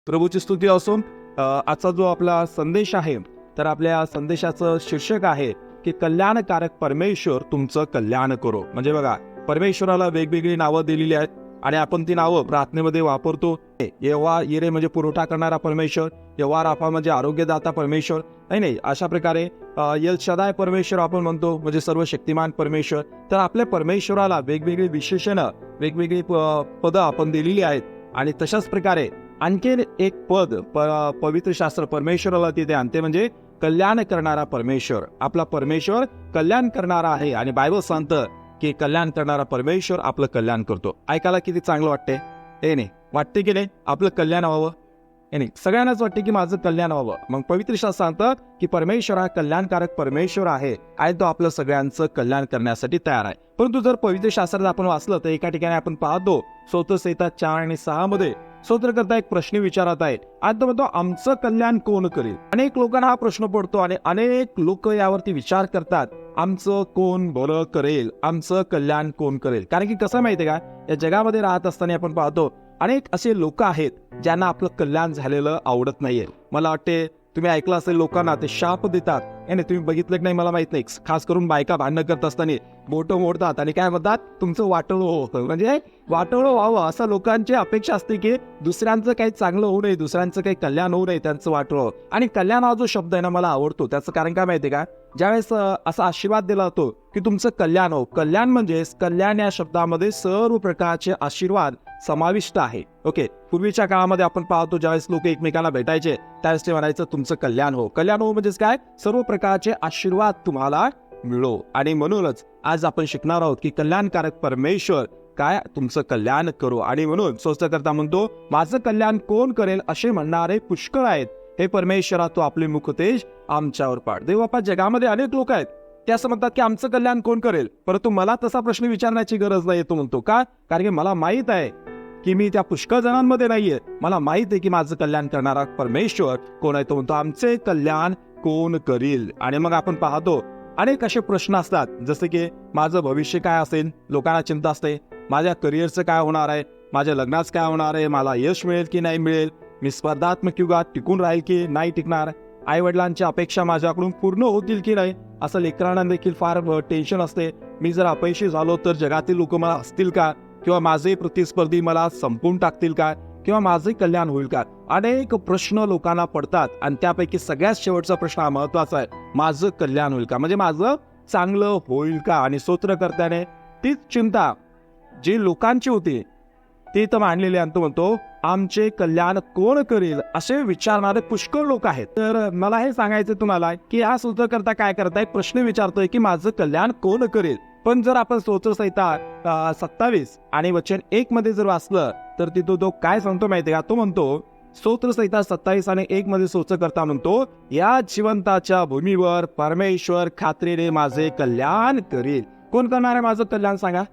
प्रभूची स्तुती असून आजचा जो आपला संदेश आहे, तर आपल्या संदेशाचं शीर्षक आहे की कल्याणकारक परमेश्वर तुमचं कल्याण करो. म्हणजे बघा, परमेश्वराला वेगवेगळी नावं दिलेली आहेत आणि आपण ती नावं प्रार्थनेमध्ये वापरतो. यहोवा यिरे म्हणजे पुरवठा करणारा परमेश्वर, यहोवा राफा म्हणजे आरोग्यदाता परमेश्वर, नाही अशा प्रकारे एल शदाय परमेश्वर आपण म्हणतो, म्हणजे सर्वशक्तिमान परमेश्वर. तर आपल्या परमेश्वराला वेगवेगळी विशेषणं, वेगवेगळी पदं आपण दिलेली आहेत. आणि तशाच प्रकारे आणखीन एक पद पवित्र शास्त्र परमेश्वराला तिथे आणते, म्हणजे कल्याण करणारा परमेश्वर. आपला परमेश्वर कल्याण करणारा आहे आणि बायबल सांगतं की कल्याण करणारा परमेश्वर आपलं कल्याण करतो. ऐकायला किती चांगलं वाटते, हे नाही वाटते की नाही? आपलं कल्याण व्हावं, हे नाही सगळ्यांनाच वाटते की माझं कल्याण व्हावं. मग पवित्र शास्त्र सांगतं की परमेश्वर हा कल्याणकारक परमेश्वर आहे आणि तो आपलं सगळ्यांचं कल्याण करण्यासाठी तयार आहे. परंतु जर पवित्र शास्त्रात आपण वाचलं तर एका ठिकाणी आपण पाहतो, स्तोत्रसंहिता 4 आणि 6 मध्ये स्तोत्रकर्ता एक प्रश्न विचारत आहे आणि तो म्हणतो, आमचं कल्याण कोण करेल? अनेक लोकांना हा प्रश्न पडतो आणि अनेक लोक यावरती विचार करतात, आमचं कोण बरं करेल, आमचं कल्याण कोण करेल? कारण की कसं माहितीये का, या जगामध्ये राहत असताना आपण पाहतो अनेक असे लोक आहेत ज्यांना आपलं कल्याण झालेलं आवडत नाहीये. मला वाटते तुम्ही ऐकलं असेल, लोकांना ते शाप देतात. नाही तुम्ही बघितलं की नाही मला माहित नाही, खास करून बायका भांडणं करत असताना बोटं मोडतात आणि काय म्हणतात, तुमचं वाटोळं होतं. म्हणजे वाटोळं व्हावं असं लोकांची अपेक्षा असते की दुसऱ्यांचं काही चांगलं होऊ नये, दुसऱ्यांचं काही कल्याण होऊ नये, त्यांचं वाटोळं. आणि कल्याण हा जो शब्द आहे ना, मला आवडतो. त्याचं कारण काय माहितीये का, ज्यावेळेस असा आशीर्वाद दिला जातो की तुमचं कल्याण हो. कल्याण म्हणजे कल्याण या शब्दामध्ये सर्व प्रकारचे आशीर्वाद समाविष्ट आहे. ओके, पूर्वीच्या काळामध्ये आपण पाहतो ज्यावेळेस लोक एकमेकांना भेटायचे त्यावेळेस ते म्हणायचं तुमचं कल्याण हो. कल्याण हो म्हणजेच काय, सर्व प्रकारचे आशीर्वाद तुम्हाला मिळो. आणि म्हणूनच आज आपण शिकणार आहोत की कल्याणकारक परमेश्वर काय तुमचं कल्याण करो. आणि म्हणून स्तोत्रकर्ता म्हणतो, माझं कल्याण कोण करेल? असे म्हणणारे पुष्कळ आहेत. हे परमेश्वरा, तू आपले मुखतेज आमच्यावर पाड. देवबापा, जगामध्ये अनेक लोक आहेत ते असं म्हणतात की आमचं कल्याण कोण करेल? परंतु मला तसा प्रश्न विचारण्याची गरज नाही. तो म्हणतो का, कारण की मला माहित आहे की मी त्या पुष्कळ जणांमध्ये नाहीये. मला माहित आहे की माझं कल्याण करणारा परमेश्वर कोण आहे. तो म्हणतो, आमचे कल्याण कोण करील? आणि मग आपण पाहतो अनेक असे प्रश्न असतात, जसे की माझं भविष्य काय असेल, लोकांना चिंता असते. माझ्या करिअरचं काय होणार आहे, माझ्या लग्नाचं काय होणार आहे, मला यश मिळेल की नाही मिळेल, मी स्पर्धात्मक युगात टिकून राहील की नाही टिकणार, आई वडिलांच्या अपेक्षा माझ्याकडून पूर्ण होतील की नाही. असं लेकरांना देखील फार टेन्शन असते. मी जर अपयशी झालो तर जगातील लोक मला हसतील का, किंवा माझे प्रतिस्पर्धी मला संपवून टाकतील का, किंवा माझे कल्याण होईल का? अनेक प्रश्न लोकांना पडतात आणि त्यापैकी सगळ्यात शेवटचा प्रश्न हा महत्वाचा आहे, माझं कल्याण होईल का, म्हणजे माझं चांगलं होईल का? आणि स्तोत्रकर्त्याने तीच चिंता जी लोकांची होती ती तर मांडलेली आहे. तो म्हणतो, आमचे कल्याण कोण करेल? असे विचारणारे पुष्कळ लोक आहेत. तर मला हे सांगायचं तुम्हाला की हा स्तोत्रकर्ता काय करताय, प्रश्न विचारतोय की माझं कल्याण कोण करेल. पण जर आपण स्तोत्रसंहिता 27 आणि वचन 1 मध्ये जर वाचलं तर तिथं तो काय सांगतो माहितीये का? तो म्हणतो, स्तोत्रसंहिता 27 आणि 1 मध्ये स्तोत्रकर्ता म्हणतो, या जिवंताच्या भूमीवर परमेश्वर खात्रीने माझे कल्याण करेल. कोण करणार आहे माझं कल्याण? सांगा,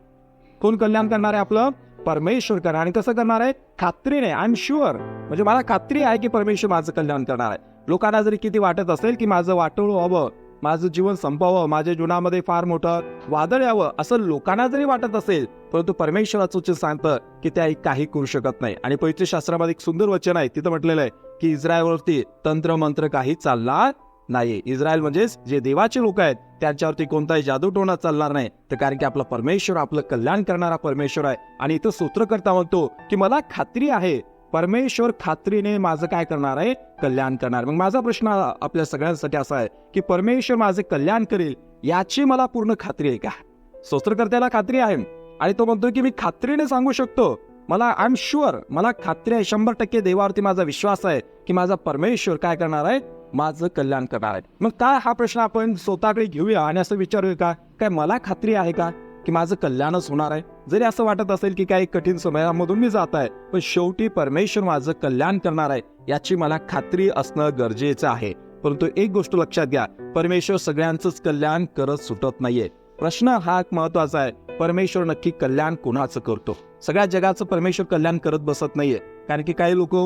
कोण कल्याण करणार आहे? आपलं परमेश्वर करणार. आणि कसं करणार आहे? खात्रीने, आय एम शुअर. म्हणजे मला खात्री आहे की परमेश्वर माझं कल्याण करणार आहे. लोकांना जरी किती वाटत असेल की माझं वाटोळं व्हावं, माझं जीवन संपावं, माझ्या जीवनामध्ये फार मोठं वादळ यावं, असं लोकांना जरी वाटत असेल, परंतु परमेश्वराचं सांगतं की त्या काही करू शकत नाही. आणि पवित्र शास्त्रामध्ये एक सुंदर वचन आहे, तिथं म्हटलेलं आहे की इस्रायलवरती तंत्र मंत्र काही चालणार नाही. इस्रायल म्हणजेच जे देवाचे लोक आहेत त्यांच्यावरती कोणताही जादूटोणा चालणार नाही. तर कारण की आपला परमेश्वर आपलं कल्याण करणारा परमेश्वर आहे. आणि इथं स्तोत्रकर्ता म्हणतो की मला खात्री आहे परमेश्वर खात्रीने माझं काय करणार आहे, कल्याण करणार. मग माझा प्रश्न आपल्या सगळ्यांसाठी असा आहे की परमेश्वर माझे कल्याण करेल याची मला पूर्ण खात्री आहे का? स्तोत्रकर्त्याला खात्री आहे आणि तो म्हणतो की मी खात्रीने सांगू शकतो, मला आय एम शुअर, मला खात्री आहे 100% देवावरती माझा विश्वास आहे की माझा परमेश्वर काय करणार आहे, माझं कल्याण करणार आहे. मग काय हा प्रश्न आपण स्वतःकडे घेऊया आणि असं विचारूया का, काय मला खात्री आहे का की माझं कल्याणच होणार आहे? जरी असं वाटत असेल की काही कठीण समयामधून मी जात आहे, पण शेवटी परमेश्वर माझं कल्याण करणार आहे याची मला खात्री असणं गरजेचं आहे. परंतु एक गोष्ट लक्षात घ्या, परमेश्वर सगळ्यांचंच कल्याण करत सुटत नाहीये. प्रश्न हा महत्वाचा आहे, परमेश्वर नक्की कल्याण कोणाचं करतो? सगळ्या जगाचं परमेश्वर कल्याण करत बसत नाहीये. कारण की काही लोक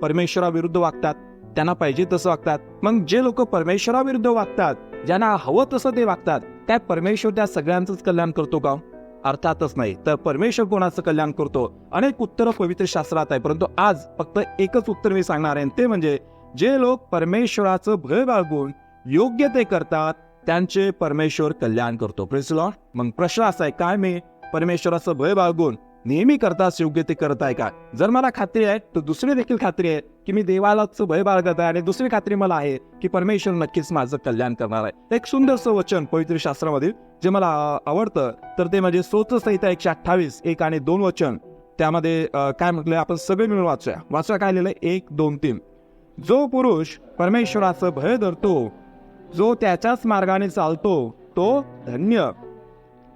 परमेश्वराविरुद्ध वागतात, त्यांना पाहिजे तसं वागतात. मग जे लोक परमेश्वराविरुद्ध वागतात, ज्यांना हवं तसं ते वागतात, काय परमेश्वर त्या सगळ्यांचंच कल्याण करतो का? अर्थातच नाही. तर परमेश्वर कोणाचं कल्याण करतो? अनेक उत्तरं पवित्र शास्त्रात आहे, परंतु आज फक्त एकच उत्तर मी सांगणार आहे, ते म्हणजे जे लोक परमेश्वराचं भय बाळगून योग्य ते करतात त्यांचे परमेश्वर कल्याण करतो. Praise the Lord. मग प्रश्न असा आहे, काय मी परमेश्वराचं भय बाळगून नेहमी करताच योग्य ते करत आहे का? जर मला खात्री आहे तर दुसरी देखील खात्री आहे की मी देवालाच भय बाळगत आहे, आणि दुसरी खात्री मला आहे की परमेश्वर नक्कीच माझं कल्याण करणार आहे. एक सुंदरसं वचन पवित्र शास्त्रामधील जे मला आवडतं तर ते म्हणजे स्तोत्रसंहिता 128 1 आणि 2 वचन. त्यामध्ये काय म्हटलंय, आपण सगळे मिळून वाचूया. काय लिहिलंय? 1, 2, 3. जो पुरुष परमेश्वराचं भय धरतो, जो त्याच्याच मार्गाने चालतो, तो धन्य.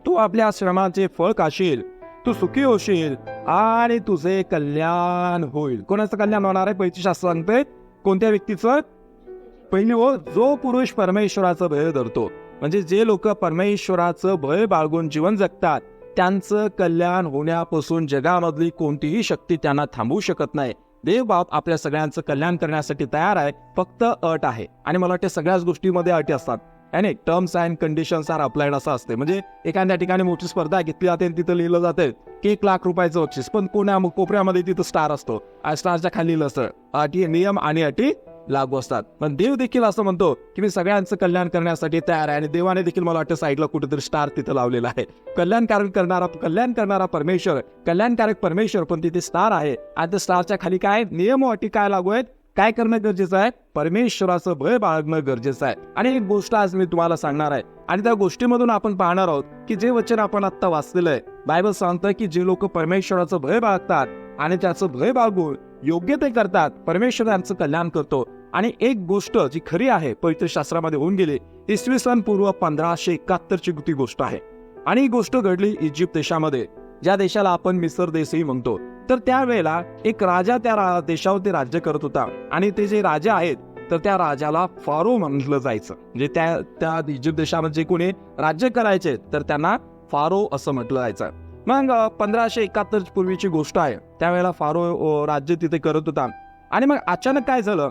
तू आपल्या श्रमाचे फळ खाशील, तू सुखी होशील आणि तुझे कल्याण होईल. कोणाचं कल्याण होणार आहे? पवित्र शास्त्र सांगते. कोणत्या व्यक्तीचं? पहिली जो पुरुष परमेश्वराचं भय धरतो, म्हणजे जे लोक परमेश्वराचं भय बाळगून जीवन जगतात त्यांचं कल्याण होण्यापासून जगामधली कोणतीही शक्ती त्यांना थांबवू शकत नाही. देव बाप आपल्या सगळ्यांचं कल्याण करण्यासाठी तयार आहे, फक्त अट आहे. आणि मला वाटतं सगळ्याच गोष्टीमध्ये अटी असतात, आणि terms and conditions are applied असं असते. म्हणजे एखाद्या ठिकाणी मोठी स्पर्धा घेतली जाते आणि तिथं लिहिलं जातं की 1 लाख रुपयाचं बक्षीस, पण कोपऱ्यामध्ये तिथं स्टार असतो, स्टारच्या खाली लिहिलं असतं अटी, नियम आणि अटी लागू असतात. पण देव देखील असं म्हणतो की मी सगळ्यांचं कल्याण करण्यासाठी तयार आहे, आणि देवाने देखील मला वाटतं साईडला कुठेतरी स्टार तिथं लावलेला आहे. कल्याण करणारा परमेश्वर, कल्याणकारक परमेश्वर, पण तिथे स्टार आहे. आणि त्या स्टारच्या खाली काय नियम व अटी काय लागू आहेत? काय करणं गरजेचं आहे? परमेश्वराचं भय बाळगणं गरजेचं आहे. आणि एक गोष्ट आज मी तुम्हाला सांगणार आहे, आणि त्या गोष्टीमधून आपण पाहणार आहोत की जे वचन आपण आता वाचलेलं आहे, बायबल सांगतं की जे लोक परमेश्वराचं भय बाळगतात आणि त्याचं भय बाळगून योग्य ते करतात, परमेश्वर त्यांचं कल्याण करतो. आणि एक गोष्ट जी खरी आहे पवित्र शास्त्रामध्ये होऊन गेली, इसवी पूर्व 1571 ची गोष्ट आहे. आणि ही गोष्ट घडली इजिप्त देशामध्ये, ज्या देशाला आपण मिसर देशही म्हणतो. तर त्यावेळेला एक राजा त्या देशावरती राज्य करत होता, आणि ते जे राजा आहेत तर त्या राजाला फारो म्हटलं जायचं. म्हणजे त्या इजिप्त देशामध्ये जे कोणी राज्य करायचे तर त्यांना फारो असं म्हटलं जायचं. मग 1571 पूर्वीची गोष्ट आहे. त्यावेळेला फारो राज्य तिथे करत होता. आणि मग अचानक काय झालं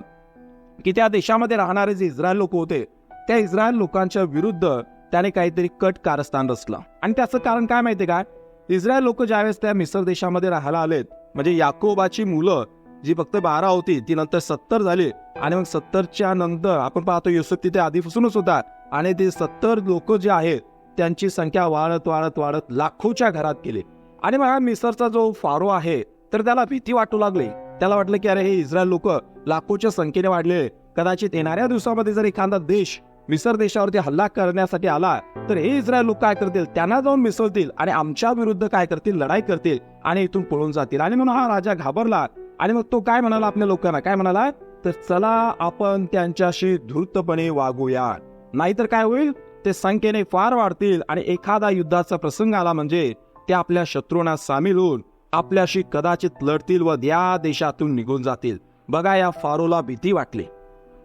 की त्या देशामध्ये राहणारे जे इस्रायल लोक होते, त्या इस्रायल लोकांच्या विरुद्ध त्याने काहीतरी कट कारस्थान रचलं. आणि त्याचं कारण काय माहितीये का? इस्रायल लोक ज्यावेळेस त्या मिसर देशामध्ये राहायला आलेत, म्हणजे याकोबाची मुलं जी फक्त 12 होती ती नंतर 70 झाली. आणि मग 70च्या नंतर आपण पाहतो युसुफ तिथे आधीपासूनच होता, आणि ते 70 लोक जे आहेत त्यांची संख्या वाढत लाखोच्या घरात गेली. आणि मग मिसरचा जो फारो आहे तर त्याला भीती वाटू लागली. त्याला वाटलं की अरे हे इस्रायल लोक लाखोच्या संख्येने वाढले, कदाचित येणाऱ्या दिवसामध्ये जर एखादा देश मिसर देशावरती हल्ला करण्यासाठी आला तर हे इस्रायल लोक काय करतील? त्यांना जाऊन मिसळतील आणि आमच्या विरुद्ध काय करतील? लढाई करतील आणि इथून पळून जातील. आणि म्हणून हा राजा घाबरला. आणि मग तो काय म्हणाला आपल्या लोकांना? काय म्हणाला? तर चला आपण त्यांच्याशी धूर्तपणे वागूया, नाहीतर काय होईल? ते संख्येने फार वाढतील, आणि एखादा युद्धाचा प्रसंग आला म्हणजे ते आपल्या शत्रूंना सामील होऊन आपल्याशी कदाचित लढतील व या देशातून निघून जातील. बघा, या फारोला भीती वाटली.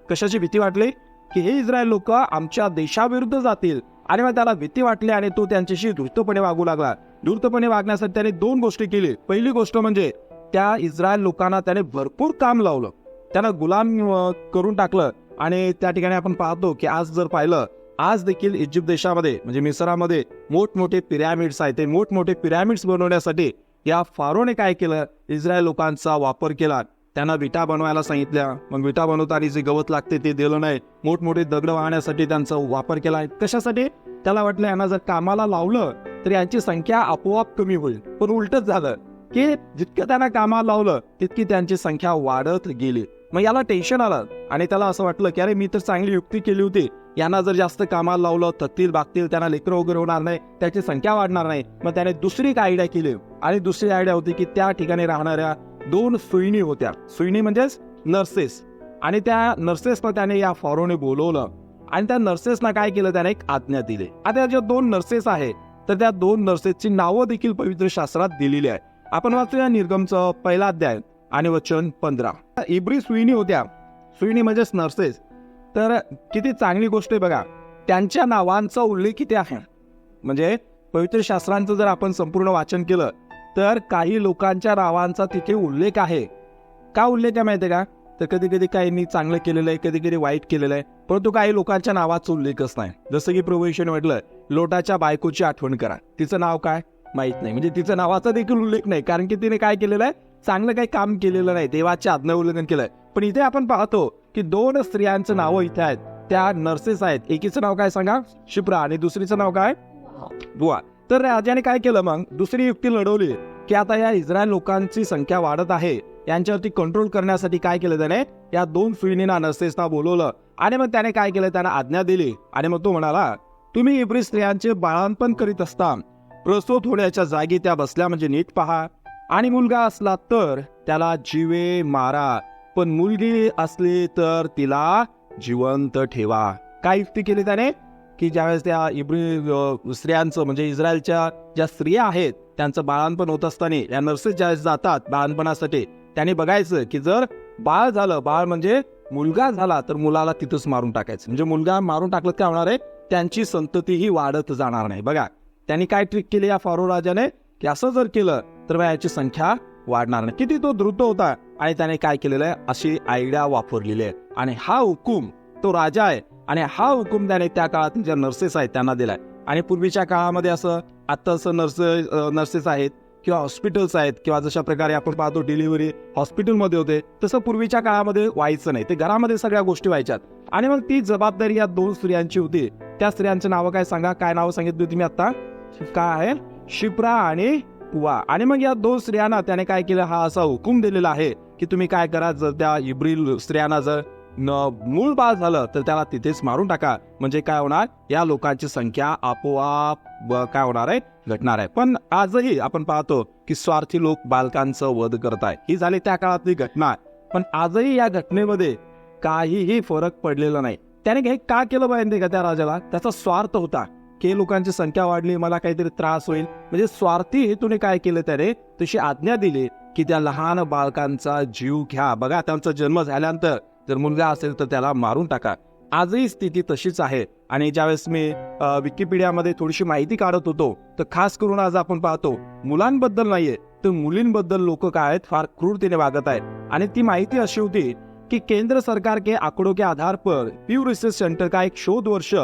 कशाची भीती वाटली? की हे इस्रायल लोक आमच्या देशाविरुद्ध जातील. आणि मग त्याला भीती वाटली आणि तो त्यांच्याशी धूर्तपणे वागू लागला. धूर्तपणे वागण्यासाठी त्याने 2 गोष्टी केली. पहिली गोष्ट म्हणजे त्या इस्रायल लोकांना त्याने भरपूर काम लावलं, त्यांना गुलाम करून टाकलं. आणि त्या ठिकाणी आपण पाहतो की आज जर पाहिलं, आज देखील इजिप्त देशामध्ये म्हणजे मिसरामध्ये मोठमोठे पिरॅमिड्स आहेत. ते मोठमोठे पिरॅमिड्स बनवण्यासाठी या फारोने काय केलं? इस्रायल लोकांचा वापर केला. त्यांना विटा बनवायला सांगितल्या. मग विटा बनवताना जे गवत लागते ते दिलं नाही. मोठमोठे दगड वाहण्यासाठी त्यांचा वापर केला. कशासाठी? त्याला वाटलं यांना जर कामाला लावलं तर यांची संख्या आपोआप कमी होईल. पण उलटच झालं की जितकं त्यांना कामाला लावलं तितकी त्यांची संख्या वाढत गेली. मग याला टेन्शन आलं आणि त्याला असं वाटलं की अरे मी तर चांगली युक्ती केली होती, यांना जर जास्त कामाला लावलं थकतील बागतील, त्यांना लेकरं वगैरे होणार नाही, त्याची संख्या वाढणार नाही. मग त्याने दुसरी एक आयडिया केली. आणि दुसरी आयडिया होती की त्या ठिकाणी राहणाऱ्या 2 सुईणी होत्या. सुईणी म्हणजेच नर्सेस. आणि त्या नर्सेसला त्याने या फारोने बोलवलं. आणि त्या नर्सेसना काय केलं? त्याने एक आज्ञा दिली. आता ज्या 2 नर्सेस आहेत तर त्या 2 नर्सेसची नावं देखील पवित्र शास्त्रात दिलेली आहे. आपण वाचूया निर्गमचं 1 अध्याय आणि वचन 15. इब्री सुईणी होत्या. सुईणी म्हणजेच नर्सेस. तर किती चांगली गोष्ट आहे बघा, त्यांच्या नावांचा उल्लेख किती आहे. म्हणजे पवित्र शास्त्रांचं जर आपण संपूर्ण वाचन केलं तर काही लोकांच्या नावांचा तिथे उल्लेख आहे. का उल्लेख आहे माहिती आहे का? तर कधी कधी काहींनी चांगलं केलेलं आहे, कधी कधी वाईट केलेलं आहे, परंतु काही लोकांच्या नावाचा उल्लेखच नाही. जसं की प्रभू येशूने म्हटलं, लोटाच्या बायकोची आठवण करा. तिचं नाव काय? माहित नाही, म्हणजे तिचं नावाचा देखील उल्लेख नाही, कारण की तिने काय केलेलं आहे, चांगलं काही काम केलेलं नाही, देवाचे आज्ञा उल्लंघन केलंय. पण इथे आपण पाहतो की 2 स्त्रियांचं नावं इथे आहेत, त्या नर्सेस आहेत. एकीचं नाव काय सांगा, शिप्रा, आणि दुसरीचं नाव काय, बुवा. तर राजाने काय केलं, मग दुसरी युक्ती लढवली की आता या इस्रायल लोकांची संख्या वाढत आहे, यांच्यावरती कंट्रोल करण्यासाठी काय केलं त्याने, या 2 सुईणींना, नर्सेसना बोलवलं. आणि मग त्याने काय केलं, त्यांना आज्ञा दिली. आणि मग तो म्हणाला, तुम्ही इब्री स्त्रियांचे बाळंतपण करीत असता प्रसूत होण्याच्या जागी त्या बसल्या म्हणजे नीट पहा, आणि मुलगा असला तर त्याला जीवे मारा, पण मुलगी असली तर तिला जिवंत ठेवा. काय युक्ती केली त्याने, की ज्यावेळेस त्या इब्री स्त्रियांचं म्हणजे इस्रायलच्या ज्या स्त्रिया आहेत त्यांचं बाळंतपण होत असताना या नर्सेस ज्यावेळेस जातात बाळंतपणासाठी, त्यांनी बघायचं की जर बाळ झालं, बाळ म्हणजे मुलगा झाला, तर मुलाला तिथंच मारून टाकायचं. म्हणजे मुलगा मारून टाकलं काय होणार आहे, त्यांची संततीही वाढत जाणार नाही. बघा त्यांनी काय ट्रिक केली या फारो राजाने, की असं जर केलं तर याची संख्या वाढणार नाही. किती तो द्रुत होता, आणि त्याने काय केलेलं आहे, अशी आयडिया वापरलेली आहे. आणि हा हुकूम तो राजा आहे, आणि हा हुकूम त्याने त्या काळात ज्या नर्सेस आहेत त्यांना दिलाय. आणि पूर्वीच्या काळामध्ये असं आता असं नर्सेस आहेत किंवा हॉस्पिटल्स आहेत, किंवा जशा प्रकारे आपण पाहतो डिलिव्हरी हॉस्पिटलमध्ये होते, तसं पूर्वीच्या काळामध्ये व्हायचं नाही, ते घरामध्ये सगळ्या गोष्टी व्हायच्यात. आणि मग ती जबाबदारी या 2 स्त्रियांची होती. त्या स्त्रियांचं नावं काय सांगा, काय नावं सांगितली तुम्ही आता, काय आहे, शिप्रा आणि पुवा. आणि मग या 2 स्त्रियांना त्याने काय केलं, हा असा हुकूम दिलेला आहे की तुम्ही काय करा, जर त्या इब्री स्त्रियांना जर मूळ बाळ झालं तर त्याला तिथेच मारून टाका. म्हणजे काय होणार, या लोकांची संख्या आपोआप काय होणार आहे, घटणार आहे. पण आजही आपण पाहतो की स्वार्थी लोक बालकांचं वध करताय. ही झाली त्या काळातली घटना, पण आजही या घटनेमध्ये काहीही फरक पडलेला नाही. त्याने हे का केलं पाहिजे का, त्या राजाला त्याचा स्वार्थ होता की लोकांची संख्या वाढली, मला काहीतरी त्रास होईल, म्हणजे स्वार्थी हेतूने काय केलं, त्याने तशी आज्ञा दिली की त्या लहान बालकांचा जीव घ्या. बघा त्यांचा जन्म झाल्यानंतर जर मुलगा असेल तर त्याला मारून टाका. आजही स्थिती तशीच आहे. आणि ज्यावेळेस मी विकिपीडियामध्ये थोडीशी माहिती काढत होतो, तर खास करून आज आपण पाहतो मुलांबद्दल नाहीये तर मुलींबद्दल लोक काय आहेत, फार क्रूरतेने वागत आहेत. आणि ती माहिती अशी होती की केंद्र सरकार के आंकड़ों के आधार पर प्यू रिसर्च सेंटर का एक शोध वर्ष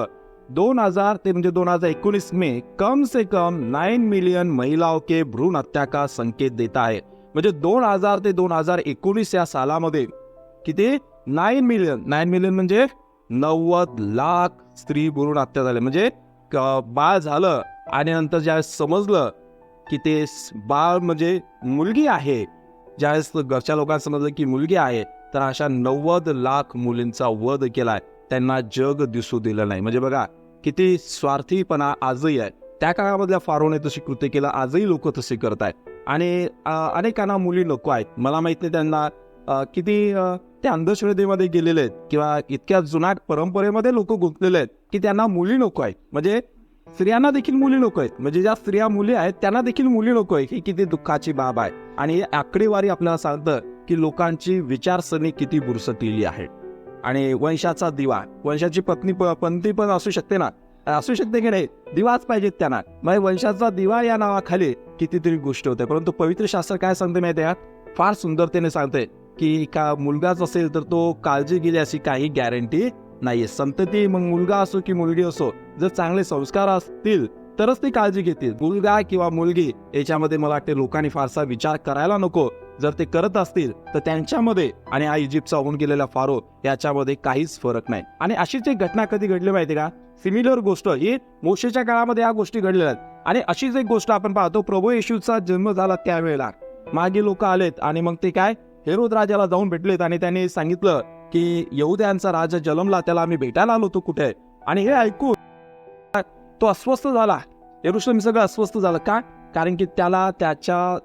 2000 ते म्हणजे 2019 में कम से कम 9 मिलियन महिलाओं के भ्रूण हत्या का संकेत देता है. म्हणजे 2000 ते 2019 या सालामध्ये किती, 9 मिलियन म्हणजे 90 लाख स्त्री भ्रूण हत्या झाले. म्हणजे बाळ झालं आणि नंतर ज्यावेळेस समजलं की ते बाळ म्हणजे मुलगी आहे, ज्यावेळेस घरच्या लोकांना समजलं की मुलगी आहे, तर अशा 90 लाख मुलींचा वध केलाय, त्यांना जग दिसू दिलं नाही. म्हणजे बघा किती स्वार्थीपणा आजही आहे. त्या काळामधल्या फारोने तशी कृत्य केलं, आजही लोक तसे करतायत. आणि अनेकांना मुली नको आहेत. मला माहित नाही त्यांना किती ते अंधश्रद्धेमध्ये गेलेले आहेत किंवा इतक्या जुन्या परंपरेमध्ये लोक गुंतलेले आहेत की त्यांना मुली नको आहेत. म्हणजे स्त्रियांना देखील मुली नको आहेत, म्हणजे ज्या स्त्रिया मुली आहेत त्यांना देखील मुली नको आहे. ही किती दुःखाची बाब आहे. आणि ही आकडेवारी आपल्याला सांगतं की लोकांची विचारसरणी किती बुरसटलेली आहे. आणि वंशाचा दिवा, वंशाची पत्नी पण असू शकते ना, असू शकते की नाही, दिवाच पाहिजेत त्यांना. मग वंशाचा दिवा या नावाखाली कितीतरी गोष्ट होते. परंतु पवित्र शास्त्र काय सांगते माहिती आहे, फार सुंदरतेने सांगते की का मुलगाच असेल तर तो काळजी गेली अशी काही गॅरंटी नाहीये. संतती मग मुलगा असो की मुलगी असो, जर चांगले संस्कार असतील तरच ती काळजी घेतील. मुलगा किंवा मुलगी याच्यामध्ये मला वाटते लोकांनी फारसा विचार करायला नको. जर ते करत असतील तर त्यांच्यामध्ये आणि हा इजिप्तचा होऊन गेलेला फारो याच्यामध्ये काहीच फरक नाही. आणि अशीच एक घटना कधी घडली माहिती का, सिमिलर गोष्ट ही मोशेच्या काळामध्ये या गोष्टी घडलेल्या आहेत. आणि अशीच एक गोष्ट आपण पाहतो, प्रभू येशूचा जन्म झाला त्यावेळेला मागे लोक आलेत आणि मग ते काय हेरोद राजाला जाऊन भेटलेत आणि त्यांनी सांगितलं की यहुद्यांचा राजा जन्मला, त्याला आम्ही भेटायला आलो होतो कुठे. आणि हे ऐकून तो अस्वस्थ झाला, यरुशलेम सगळं अस्वस्थ झालं. का, कारण की त्याला त्याच्या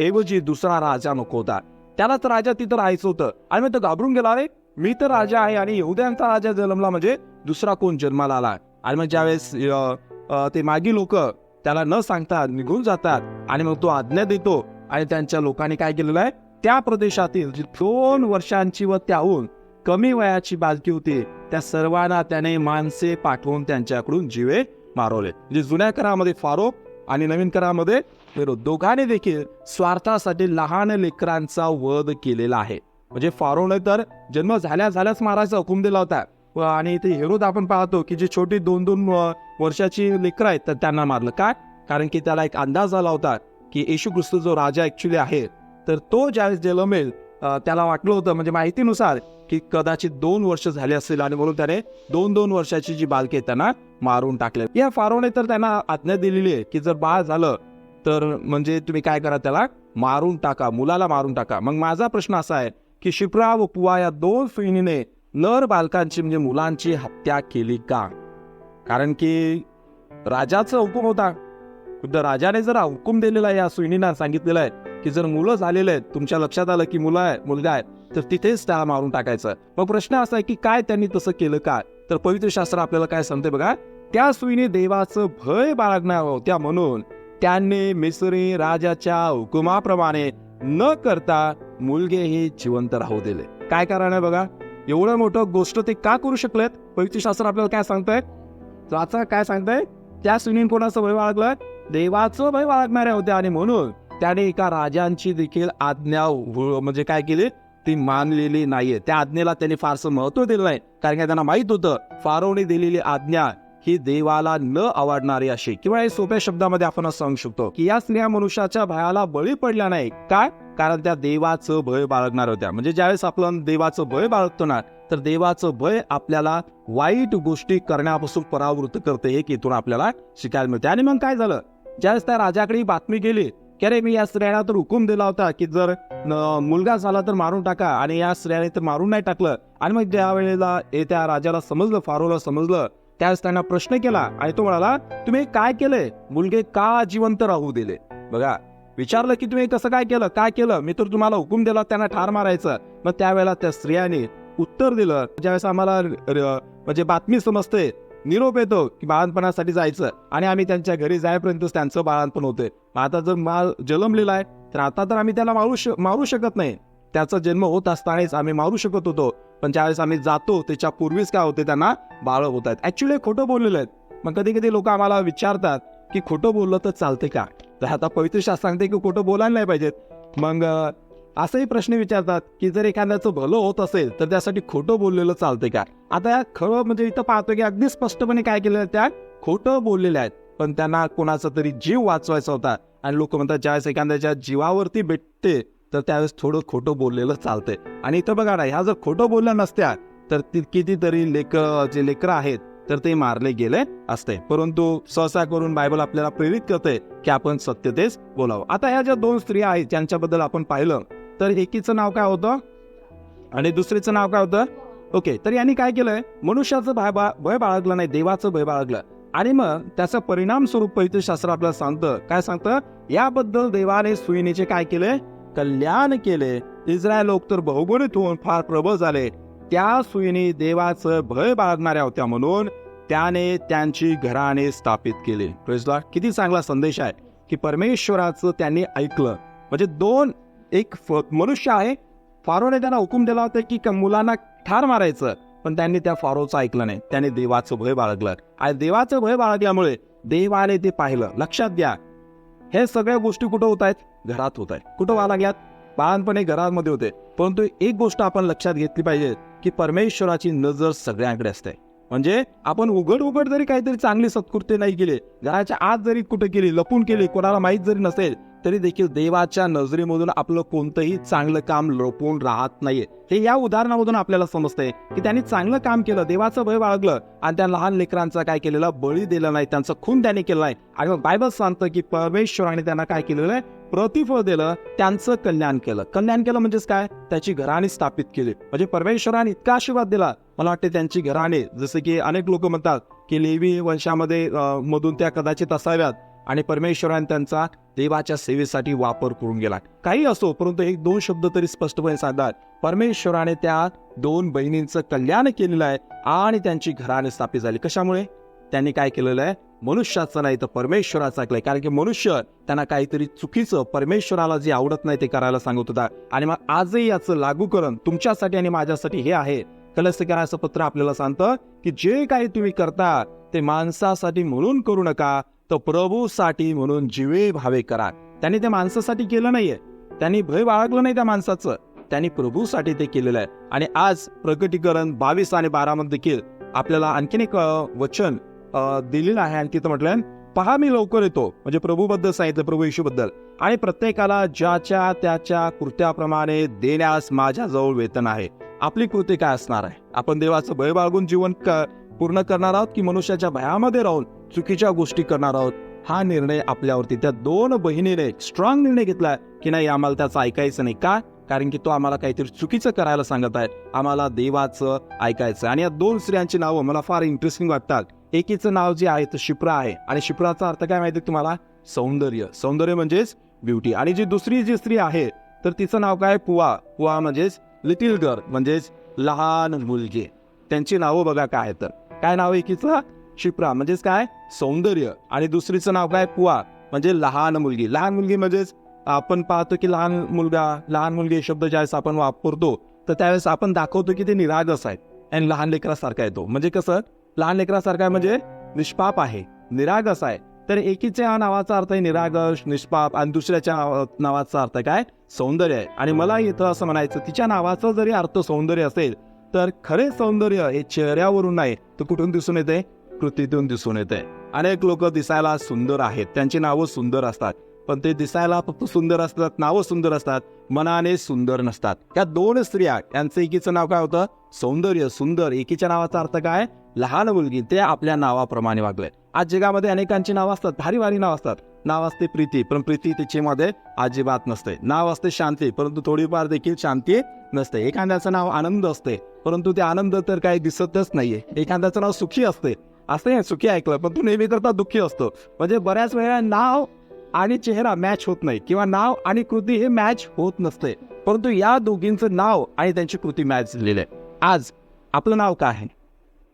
ऐवजी दुसरा राजा नको होता. त्यालाच राजा तिथं राहायचं होतं. आणि मग तो घाबरून गेला, अरे मी तर राजा आहे आणि यहुद्यांचा राजा जन्मला म्हणजे दुसरा कोण जन्माला आला. आणि मग ज्यावेळेस ते मागी लोक त्याला न सांगता निघून जातात आणि मग तो आज्ञा देतो. आणि त्यांच्या लोकांनी काय केलेलं आहे, त्या प्रदेशातील जी 2 वर्षांची व त्याहून कमी वयाची बालकी होती त्या सर्वांना त्याने माणसे पाठवून त्यांच्याकडून जीवे मारवले. म्हणजे जुन्या करामध्ये फारो आणि नवीन करामध्ये हेरोद दोघांनी देखील स्वार्थासाठी लहान लेकरांचा वध केलेला आहे. म्हणजे फारोने तर जन्म झाल्याच मारायचा हुकूम दिला होता. आणि ते हेरोद आपण पाहतो की जी छोटी 2-2 वर्षाची लेकरं आहेत तर त्यांना मारलं. काय, कारण की त्याला एक अंदाज आला होता की येशू ख्रिस्त जो राजा ऍक्च्युली आहे, तर तो ज्यावेळेस जन्मेल त्याला वाटलं होतं, म्हणजे माहितीनुसार, की कदाचित 2 वर्ष झाले असेल आणि म्हणून त्याने 2 वर्षाची जी बालके त्यांना मारून टाकले. या फारोने तर त्यांना आज्ञा दिलेली आहे की जर बाळ झालं तर म्हणजे तुम्ही काय करा, त्याला मारून टाका, मुलाला मारून टाका. मग माझा प्रश्न असा आहे की शिप्रा व पुवा या 2 सुईणीने नर बालकांची म्हणजे मुलांची हत्या केली का? कारण की राजाचा हुकूम होता. खुद्द राजाने जर हुकूम दिलेला आहे, या सुईणींना सांगितलेलं आहे की जर मुलं झालेले आहेत, तुमच्या लक्षात आलं की मुलगा आहे, तर तिथेच त्याला मारून टाकायचं. मग प्रश्न असा आहे की काय त्यांनी तसं केलं का? तर पवित्र शास्त्र आपल्याला काय सांगते बघा, त्या सुईणी देवाचं भय बाळगणार होत्या म्हणून त्यांनी मिस्री राजाच्या हुकुमाप्रमाणे न करता मुलगे हे जिवंत राहू दिले. काय कारण आहे बघा, एवढं मोठं गोष्ट ते का करू शकलेत? पवित्र शास्त्र आपल्याला काय सांगतंय? काय सांगतंय? त्या सुईणी कोणाचं भय बाळगलं? देवाचं भय बाळगणाऱ्या होत्या आणि म्हणून त्याने एका राजांची देखील आज्ञा म्हणजे काय केली, ती मानलेली नाहीये. त्या आज्ञेला त्यांनी फारसं महत्व दिलं नाही, कारण की त्यांना माहित होतं फारोने दिलेली आज्ञा ही देवाला न आवडणारी अशी. किंवा हे सोप्या शब्दामध्ये आपण असं सांगू शकतो की या स्त्रिया मनुष्याच्या भयाला बळी पडल्या नाही. काय? कारण त्या देवाचं भय बाळगणार होत्या. म्हणजे ज्यावेळेस आपण देवाचं भय बाळगतो ना, तर देवाचं भय आपल्याला वाईट गोष्टी करण्यापासून परावृत्त करते, हे इथून आपल्याला शिकायला मिळते. आणि मग काय झालं, ज्यावेळेस त्या राजाकडे बातमी गेली की अरे मी या स्त्रियांना तर हुकूम दिला होता की जर मुलगा झाला तर मारून टाका, आणि या स्त्रियाने तर मारून नाही टाकलं. आणि मग ज्या वेळेला त्या राजाला समजलं, फारोला समजलं, त्यावेळेस त्यांना प्रश्न केला आणि तो म्हणाला, तुम्ही काय केलंय? मुलगे का जिवंत राहू दिले? बघा, विचारलं की तुम्ही कसं काय केलं? मी तर तुम्हाला हुकूम दिला त्यांना ठार मारायचं. मग त्यावेळेला त्या स्त्रियाने उत्तर दिलं, ज्यावेळेस आम्हाला म्हणजे बातमी समजते, निरोप येतो की बाळणपणासाठी जायचं, आणि आम्ही त्यांच्या घरी जायपर्यंत त्यांचं बाळणपण होते. आता जर बाळ जन्मलेला आहे तर आता तर आम्ही त्याला मारू शकत नाही. त्याचा जन्म होत असतानाच आम्ही मारू शकत होतो, पण ज्यावेळेस आम्ही जातो त्याच्या पूर्वीच काय होते, त्यांना बाळ होत आहेत. ऍक्च्युली खोटं बोललेलं आहेत. मग कधी कधी लोक आम्हाला विचारतात की खोटं बोललं तर चालते का? तर आता पवित्र शास्त्र सांगते की खोटं बोलायला नाही पाहिजेत. मग असाही प्रश्न विचारतात की जर एखाद्याचं भलं होत असेल तर त्यासाठी खोटं बोललेलं चालते का? आता या खरं म्हणजे इथं पाहतो की अगदी स्पष्टपणे काय केलेलं, त्या खोटं बोललेल्या आहेत, पण त्यांना कोणाचा तरी जीव वाचवायचा होता. आणि लोक म्हणतात ज्यावेळेस एखाद्याच्या जीवावरती भेटते तर त्यावेळेस थोडं खोटं बोललेलं चालतंय. आणि इथं बघा ना, ह्या जर खोटं बोलल्या नसत्या तर कितीतरी जे लेकरं आहेत तर ते मारले गेले असते. परंतु सहसा करून बायबल आपल्याला प्रेरित करते की आपण सत्य तेच बोलावं. आता ह्या ज्या 2 स्त्रिया आहेत ज्यांच्याबद्दल आपण पाहिलं, तर एकीचं नाव काय होतं आणि दुसरीचं नाव काय होतं? ओके, तर यांनी काय केलंय, मनुष्याचं भय बाळगलं नाही, देवाचं भय बाळगलं. आणि मग त्याचा परिणाम स्वरूप पवित्र शास्त्र आपल्याला सांगतं, काय सांगतं, याबद्दल देवाने सुईणीचे काय केले, कल्याण केले. इस्रायल लोक तर बहुगुणित होऊन फार प्रबळ झाले. त्या सुईणी देवाचं भय बाळगणाऱ्या होत्या म्हणून त्याने त्यांची घराणे स्थापित केली. Praise Lord. किती चांगला संदेश आहे की परमेश्वराचं त्यांनी ऐकलं. म्हणजे एक मनुष्य आहे, फारोने त्यांना हुकूम दिला होता की मुलांना ठार मारायचं, पण त्यांनी त्या फारोचं ऐकलं नाही. त्याने देवाचं भय बाळगलं, आणि देवाचं भय बाळगल्यामुळे देवाने ते पाहिलं. लक्षात द्या, हे सगळ्या गोष्टी कुठं होत आहेत? घरात होत आहेत. कुठं व्हायला लागल्यात? बाळणपणे घरामध्ये होते. परंतु एक गोष्ट आपण लक्षात घेतली पाहिजे की परमेश्वराची नजर सगळ्यांकडे असते. म्हणजे आपण उघड जरी काहीतरी चांगली सत्कृत्य नाही केली, घराच्या आत जरी कुठे केली, लपून केली, कोणाला माहीत जरी नसेल, तरी देखील देवाच्या नजरेमधून आपलं कोणतंही चांगलं काम लपून राहत नाहीये. हे या उदाहरणामधून आपल्याला समजतंय की त्यांनी चांगलं काम केलं, देवाचं भय बाळगलं, आणि त्या लहान लेकरांचा काय केलेला, बळी दिला नाही, त्यांचं खून त्याने केलं नाही. आणि मग बायबल सांगतं की परमेश्वराने त्यांना काय केलेलं आहे, प्रतिफळ दिलं, त्यांचं कल्याण केलं. कल्याण केलं म्हणजेच काय, त्याची घराणे स्थापित केली. म्हणजे परमेश्वराने इतका आशीर्वाद दिला. मला वाटते त्यांची घराणे, जसं की अनेक लोक म्हणतात की लेवी वंशामध्ये मधून त्या कदाचित असाव्यात, आणि परमेश्वराने त्यांचा देवाच्या सेवेसाठी वापर करून गेला. काही असो, परंतु 1-2 शब्द तरी स्पष्टपणे सांगतात, परमेश्वराने त्या 2 बहिणींचं कल्याण केलेलं आहे आणि त्यांची घराणे स्थापित झाली. कशामुळे? त्यांनी काय केलेलं आहे, मनुष्याचं नाही तर परमेश्वराचं ऐकलंय. कारण की मनुष्य त्यांना काहीतरी चुकीचं, परमेश्वराला जे आवडत नाही ते करायला सांगत होता. आणि मग आजही याचं लागूकरण तुमच्यासाठी आणि माझ्यासाठी हे आहे. कलस्तिकराचं पत्र आपल्याला सांगतं की जे काही तुम्ही करता ते माणसासाठी म्हणून करू नका, तर प्रभूसाठी म्हणून जीवे भावे करा. त्यांनी त्या माणसासाठी केलं नाहीये, त्यांनी भय बाळगलं नाही त्या माणसाचं, त्यांनी प्रभूसाठी ते केलेलं आहे. आणि आज प्रकटीकरण 22 आणि 12 मध्ये देखील आपल्याला आणखीन एक वचन दिलेलं आहे, आणि तिथं म्हटलं पहा मी लवकर येतो, म्हणजे प्रभूबद्दल सांगितलं, प्रभू येशूबद्दल. आणि प्रत्येकाला ज्याच्या त्याच्या कृत्याप्रमाणे देण्यास माझ्याजवळ वेतन आहे. आपली कृती काय असणार आहे? आपण देवाचं भय बाळगून जीवन पूर्ण करणार आहोत की मनुष्याच्या भयामध्ये राहून चुकीच्या गोष्टी करणार आहोत? हा निर्णय आपल्यावरती. त्या 2 बहिणीने स्ट्रॉंग निर्णय घेतला की नाही, आम्हाला त्याचं ऐकायचं नाही. का? कारण की तो आम्हाला काहीतरी चुकीचं करायला सांगत आहे, आम्हाला देवाचं ऐकायचं. आणि या 2 स्त्रियांची नावं मला फार इंटरेस्टिंग वाटतात. एकीचं नाव जे आहे ते शिप्रा आहे, आणि शिप्राचा अर्थ काय माहिती तुम्हाला? सौंदर्य. सौंदर्य म्हणजेच ब्युटी. आणि जी दुसरी जी स्त्री आहे तर तिचं नाव काय? पुआ. पुआ म्हणजेच लिटिल गर्ल, म्हणजेच लहान मुलगी. त्यांची नावं बघा काय आहे. तर काय नाव? एकीचं शिप्रा म्हणजेच काय? सौंदर्य. आणि दुसरीचं नाव काय? पुआ म्हणजे लहान मुलगी. लहान मुलगी म्हणजेच आपण पाहतो की लहान मुलगी शब्द ज्यावेळेस आपण वापरतो तर त्यावेळेस आपण दाखवतो की ते निरागस आहे आणि लहान लेकरासारखा येतो. म्हणजे कसं? लहान लेकरासारखा आहे म्हणजे निष्पाप आहे, निरागस आहे. तर एकीच्या नावाचा अर्थ आहे निरागस, निष्पाप, आणि दुसऱ्याच्या नावाचा अर्थ काय? सौंदर्य आहे. आणि मला इथं असं म्हणायचं, तिच्या नावाचा जरी अर्थ सौंदर्य असेल तर खरे सौंदर्य हे चेहऱ्यावरून नाही तर कुठून दिसून येते? कृतीतून दिसून येते. अनेक लोक दिसायला सुंदर आहेत, त्यांची नावं सुंदर असतात, पण ते दिसायला फक्त सुंदर असतात, नावं सुंदर असतात, मनाने सुंदर नसतात. त्या 2 स्त्रिया, यांचं एकीचं नाव काय होतं? सौंदर्य, सुंदर. एकीच्या नावाचा अर्थ काय? लहान मुलगी. ते आपल्या नावाप्रमाणे वागले. आज जगामध्ये अनेकांची नावं असतात, भारी भारी नाव असतात. नाव असते प्रीती, पण प्रीती तिच्यामध्ये अजिबात नसते. नाव असते शांती, परंतु थोडीफार देखील शांती नसते. एखाद्याचं नाव आनंद असते, परंतु ते आनंद तर काही दिसतच नाहीये. एखाद्याचं नाव सुखी असते, असं सुखी ऐकलं, पण तू नेहमी करता दुःखी असतो. म्हणजे बऱ्याच वेळा नाव आणि चेहरा मॅच होत नाही, किंवा नाव आणि कृती हे मॅच होत नसते. परंतु या दोघींचं नाव आणि त्यांची कृती मॅच झालेली आहे. आज आपलं नाव काय आहे?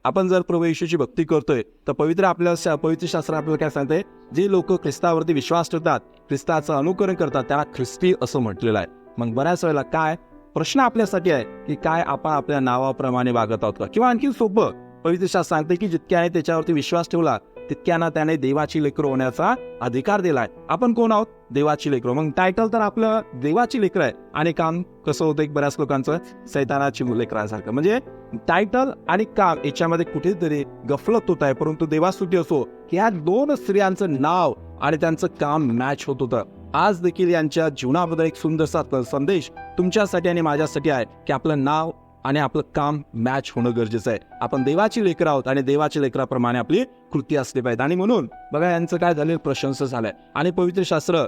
आपण जर प्रभू येशूची भक्ती करतोय तर पवित्र शास्त्र आपल्याला काय सांगते? जे लोक ख्रिस्तावरती विश्वास ठेवतात, ख्रिस्ताचं अनुकरण करतात, त्यांना ख्रिस्ती असं म्हटलेलं आहे. मग बऱ्याच वेळेला काय प्रश्न आपल्यासाठी आहे की काय आपण आपल्या नावाप्रमाणे वागत आहोत का? किंवा आणखी सोपं, पवित्र शास्त्र सांगते की जितक्याने त्याच्यावरती विश्वास ठेवला तितक्यानं त्याने देवाची लेकरं होण्याचा अधिकार दिलाय. आपण कोण आहोत? देवाची लेकरं. मग टायटल तर आपलं देवाची लेकरं आहे, आणि काम कसं होतं एक बऱ्याच लोकांचं? सैतानाची लेकरासारखं. म्हणजे टायटल आणि काम याच्यामध्ये कुठेतरी गफलत होत आहे. परंतु देवास्तुती असो की ह्या 2 स्त्रियांचं नाव आणि त्यांचं काम मॅच होत होतं. आज देखील यांच्या जीवनाबद्दल एक सुंदरसा संदेश तुमच्यासाठी आणि माझ्यासाठी आहे की आपलं नाव आणि आपलं काम मॅच होणं गरजेचं आहे. आपण देवाची लेकरं आहोत आणि देवाच्या लेकराप्रमाणे आपली कृती असली पाहिजे. आणि म्हणून बघा यांचं काय झालं? प्रशंसा झालंय. आणि पवित्र शास्त्र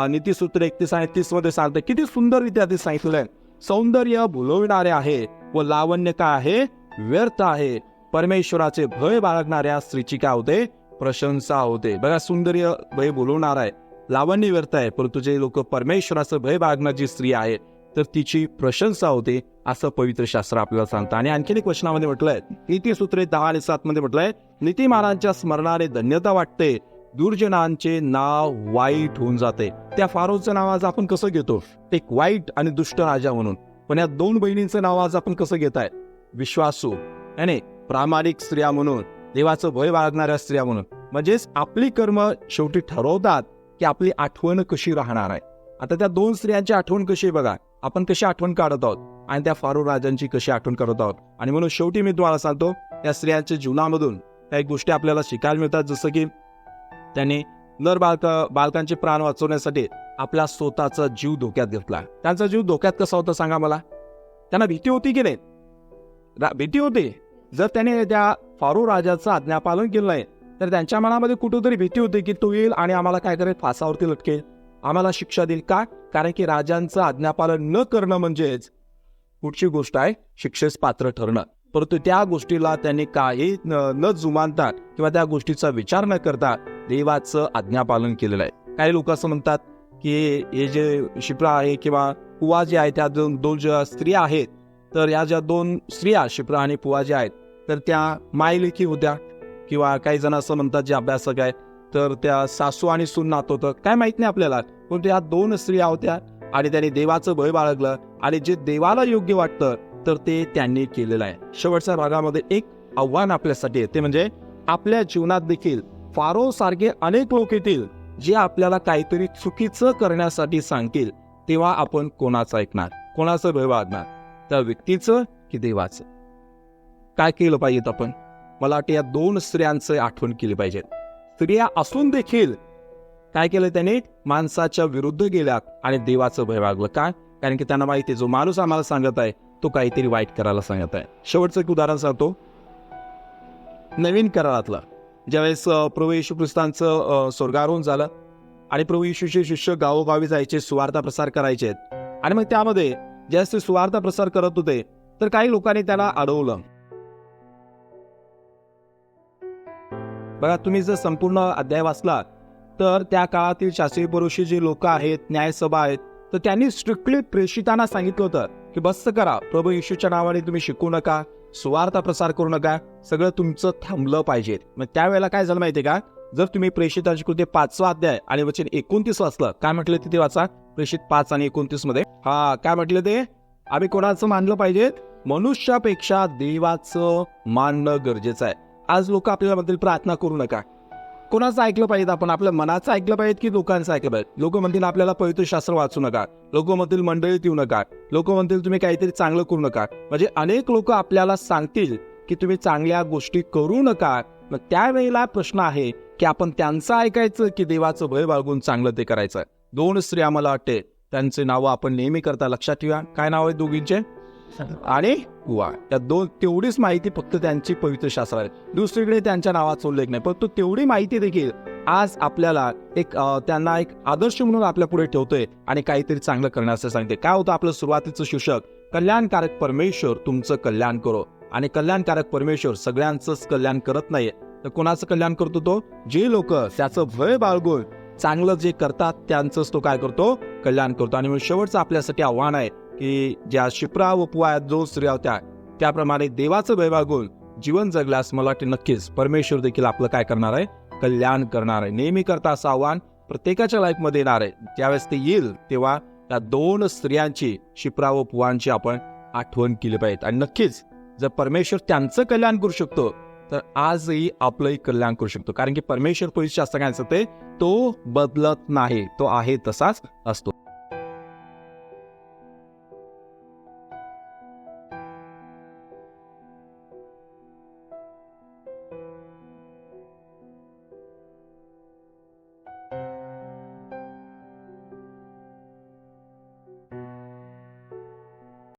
नीतिसूत्र 31 आणि 30 मध्ये सांगतं, किती सुंदररित्या ते सांगितलंय. सौंदर्य भुलविणारे आहे व लावण्य काय आहे? व्यर्थ आहे. परमेश्वराचे भय बाळगणाऱ्या स्त्रीची काय होते? प्रशंसा होते. बघा, सौंदर्य भय बोलवणार आहे, लावण्य व्यर्थ आहे, परंतु जे लोक परमेश्वराचं भय बाळगणारी स्त्री आहे तर तिची प्रशंसा होते, असं पवित्र शास्त्र आपल्याला सांगतं. आणि आणखीन एक वचनामध्ये म्हटलंय, नीतिसूत्रे 10 आणि 7 मध्ये म्हटलंय, नीतिमानांच्या स्मरणाने धन्यता वाटते, दुर्जनांचे नाव वाईट होऊन जाते. त्या फारोचं नाव आज आपण कसं घेतो? एक वाईट आणि दुष्ट राजा म्हणून. पण या 2 बहिणींचं नाव आज आपण कसं घेताय? विश्वासू आणि प्रामाणिक स्त्रिया म्हणून, देवाचं भय बाळगणाऱ्या स्त्रिया म्हणून. म्हणजेच आपली कर्म शेवटी ठरवतात की आपली आठवण कशी राहणार आहे. आता त्या 2 स्त्रियांची आठवण कशी आहे बघा, आपण कशी आठवण काढत आहोत आणि त्या फारो राजांची कशी आठवण करत आहोत. आणि म्हणून शेवटी मी तुम्हाला सांगतो, या स्त्रियांच्या जीवनामधून काही गोष्टी आपल्याला शिकायला मिळतात. जसं की त्यांनी बालकांचे प्राण वाचवण्यासाठी आपला स्वतःचा जीव धोक्यात घेतला. त्यांचा जीव धोक्यात कसा होता सांगा मला? त्यांना भीती होती की नाही? भीती होती. जर त्याने त्या फारो राजाचं आज्ञापालन केलं नाही तर त्यांच्या मनामध्ये कुठेतरी भीती होती की तो येईल आणि आम्हाला काय करेल? फासावरती लटकेल, आम्हाला शिक्षा देईल. का? कारण की राजांचं आज्ञापालन न करणं म्हणजेच पुढची गोष्ट आहे शिक्षेस पात्र ठरणं. परंतु त्या गोष्टीला त्यांनी काही न जुमानता किंवा त्या गोष्टीचा विचार न करता देवाचं आज्ञापालन केलेलं आहे. काही लोक असं म्हणतात की हे जे शिप्रा आहे किंवा पुआ जे आहे, त्या 2 ज्या स्त्रिया आहेत, तर या ज्या 2 स्त्रिया शिप्रा आणि पुआ ज्या आहेत तर त्या मायलेकी होत्या, किंवा काही जण असं म्हणतात जे अभ्यासक आहेत तर त्या सासू आणि सून नात होतं, काय माहित नाही आपल्याला. पण त्या 2 स्त्रिया होत्या आणि त्यांनी देवाचं भय बाळगलं आणि जे देवाला योग्य वाटतं तर ते त्यांनी केलेलं आहे. शेवटच्या भागामध्ये एक आव्हान आपल्यासाठी आहे, ते म्हणजे आपल्या जीवनात देखील फारो सारखे अनेक लोक येतील जे आपल्याला काहीतरी चुकीचं करण्यासाठी सांगतील. तेव्हा आपण कोणाचं ऐकणार? कोणाचं भय बाळगणार? त्या व्यक्तीचं की देवाचं? काय केलं पाहिजे आपण? मला वाटतं या 2 स्त्रियांचं आठवण केली पाहिजे. स्त्रिया असून देखील काय केलं त्याने, माणसाच्या विरुद्ध गेल्यात आणि देवाचं भय बाळगलं. काय? कारण की त्यांना माहिती आहे जो माणूस आम्हाला सांगत आहे तो काहीतरी वाईट करायला सांगत आहे. शेवटचं एक उदाहरण सांगतो. नवीन करारातलं ज्यावेळेस प्रभू येशू ख्रिस्तांचं स्वर्गारोहण झालं आणि प्रभू येशूचे शिष्य गावोगावी जायचे, सुवार्ता प्रसार करायचे आणि मग त्यामध्ये ज्यावेळेस ते सुवार्ता प्रसार करत होते तर काही लोकांनी त्याला अडवलं. बघा, तुम्ही जर संपूर्ण अध्याय वाचला तर त्या काळातील शास्त्री पुरुषी जे लोक आहेत, न्यायसभा आहेत, तर त्यांनी स्ट्रिक्टली प्रेषितांना सांगितलं होतं की बस करा, प्रभू येशूच्या नावाने तुम्ही शिकू नका, सुवार्ता प्रसार करू नका, सगळं तुमचं थांबलं पाहिजे. मग त्यावेळेला काय झालं माहितीये का, जर तुम्ही प्रेषितांची कृती 5वा अध्याय आणि वचन 29 वाचलं, काय म्हटलं तिथे वाचा, प्रेषित 5 आणि 29 मध्ये काय म्हटलं ते, आम्ही कोणाचं मानलं पाहिजे, मनुष्यापेक्षा देवाचं मानणं गरजेचं आहे. आज लोक आपल्याबद्दल प्रार्थना करू नका, कोणाचं ऐकलं पाहिजे, आपण आपल्या मनाचं ऐकलं पाहिजे की लोकांचं ऐकलं पाहिजे. लोक म्हणतील आपल्याला पवित्र शास्त्र वाचू नका, लोक म्हणतील मंडळीत येऊ नका, लोक म्हणतील तुम्ही काहीतरी चांगलं करू नका. म्हणजे अनेक लोक आपल्याला सांगतील की तुम्ही चांगल्या गोष्टी करू नका. मग त्यावेळेला प्रश्न आहे की आपण त्यांचं ऐकायचं की देवाचं भय बाळगून चांगलं ते करायचं. 2 स्त्रिया मला वाटते, त्यांचे नावं आपण नेहमी करता लक्षात ठेवा. काय नाव आहे दोघींचे? आणि वा, या 2 तेवढीच माहिती फक्त त्यांची पवित्र शास्त्र आहे, दुसरीकडे त्यांच्या नावाचा उल्लेख नाही. परंतु तेवढी माहिती देखील आज आपल्याला त्यांना एक आदर्श म्हणून आपल्या पुढे ठेवतोय आणि काहीतरी चांगलं करण्याचं सांगते. काय होतं आपलं सुरुवातीचं शीर्षक, कल्याणकारक परमेश्वर तुमचं कल्याण करो. आणि कल्याणकारक परमेश्वर सगळ्यांचंच कल्याण करत नाही, तर कोणाचं कल्याण करतो, तो जे लोक त्याचं भय बाळगून चांगलं जे करतात त्यांचंच तो काय करतो, कल्याण करतो. आणि शेवटचं आपल्यासाठी आव्हान आहे की ज्या शिप्रा व पुआ 2 स्त्रिया होत्या त्याप्रमाणे देवाचं भय बाळगून जीवन जगल्यास मला वाटते नक्कीच परमेश्वर देखील आपलं काय करणार आहे, कल्याण करणार आहे. नेहमी करता असं आव्हान प्रत्येकाच्या लाईफमध्ये येणार आहे. ज्यावेळेस ते येईल तेव्हा त्या 2 स्त्रियांची, शिप्रा व पुआंची आपण आठवण केली पाहिजे. आणि नक्कीच जर परमेश्वर त्यांचं कल्याण करू शकतो तर आजही आपलंही कल्याण करू शकतो. कारण की परमेश्वर पवित्र शास्त्र काय सांगते, तो बदलत नाही, तो आहे तसाच असतो.